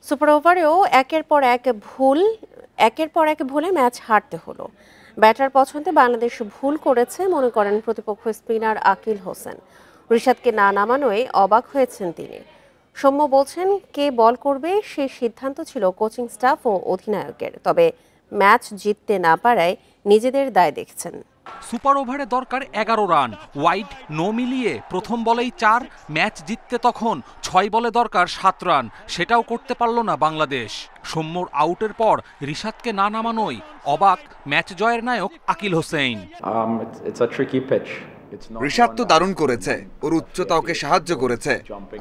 Super ওভারেও একের পর এক ভুলে ম্যাচ হারতে হলো। ব্যাটার পছন্দে বাংলাদেশ ভুল করেছে মনে করেন প্রতিপক্ষ স্পিনার আকিল হোসেন। রিশাদকে না নামানোয় অবাক হয়েছেন তিনি। সৌম্য বলছেন, কে বল করবে সেই সিদ্ধান্ত ছিল কোচিং স্টাফ ও অধিনায়কের, তবে ম্যাচ জিততে না পারায় নিজেদের দায় দেখছেন। সুপার ওভারে দরকার 11 রান, ওয়াইড নো মিলিয়ে প্রথম বলেই 4, ম্যাচ জিততে তখন 6 বলে দরকার 7 রান, সেটাও করতে পারল না বাংলাদেশ। সৌম্যর আউটের পর রিশাদকে না নামানোই অবাক ম্যাচ জয়ের নায়ক আকিল হোসেন। রিশাদ তো দারুণ করেছে, ওর উচ্চতা ওকে সাহায্য করেছে।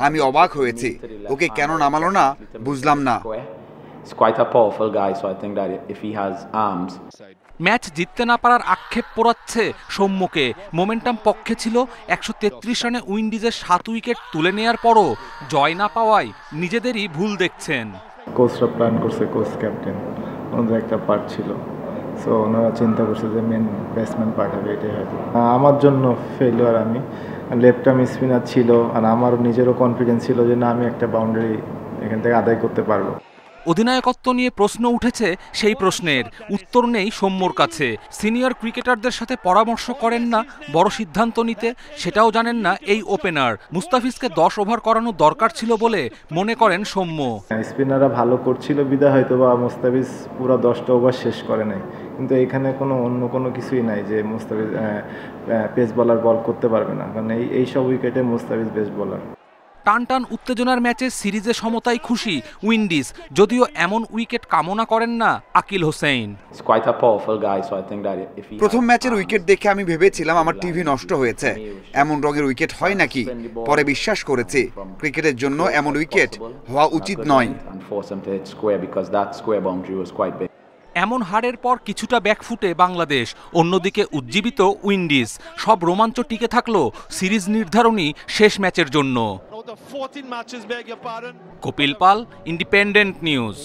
আমি অবাক হয়েছি, ওকে কেন নামালো না বুঝলাম না। ম্যাচ জিততে না পারার আক্ষেপ পোড়াচ্ছে সৌম্যকে। মোমেন্টাম পক্ষে ছিল, 133 রানে উইন্ডিজের 7 উইকেট তুলে নেয়ার পরও জয় না পাওয়ায় নিজেদেরই ভুল দেখছেন। কোচরা প্ল্যান করছে, কোচ ক্যাপ্টেন ওদের একটা পার্ট ছিল, সো ওনারা চিন্তা করছে যে মেন ব্যাটসম্যান পাঠাবে, এটাই হয়তো আমার জন্য ফেলিওর। আমি লেফট আর্ম স্পিনার ছিল, আর আমার নিজেরও কনফিডেন্স ছিল যে না, আমি একটা বাউন্ডারি এখান থেকে আদায় করতে পারবো। অধিনায়কত্ব নিয়ে প্রশ্ন উঠেছে, সেই প্রশ্নের উত্তর নেই সৌম্যর কাছে। সিনিয়র ক্রিকেটারদের সাথে পরামর্শ করেন না বড় সিদ্ধান্ত নিতে, সেটাও জানেন না এই ওপেনার। মুস্তাফিজকে 10 ওভার করানো দরকার ছিল বলে মনে করেন সৌম্য। স্পিনাররা ভালো করছিল বিদায় হয়তো বা মুস্তাফিজ পুরো 10টা ওভার শেষ করে নাই, কিন্তু এখানে অন্য কোনো কিছুই নাই যে মুস্তাফিজ পেস বোলার বল করতে পারবে না, কারণ এই সব উইকেটে মুস্তাফিজ বেস্ট বোলার। টান টান উত্তেজনার ম্যাচে সিরিজে সমতায় খুশি উইন্ডিজ, যদিও এমন উইকেট কামনা করেন না আকিল হোসেন। প্রথম ম্যাচের উইকেট দেখে আমি ভেবেছিলাম আমার টিভি নষ্ট হয়েছে, এমন রঙের উইকেট হয় নাকি। পরে বিশ্বাস করেছি ক্রিকেটের জন্য এমন উইকেট হওয়া উচিত নয়। এমন হারের পর কিছুটা ব্যাকফুটে বাংলাদেশ, অন্যদিকে উজ্জীবিত উইন্ডিজ। সব রোমাঞ্চ টিকে থাকলো সিরিজ নির্ধারণী শেষ ম্যাচের জন্য। কপিল পাল, ইন্ডিপেন্ডেন্ট নিউজ।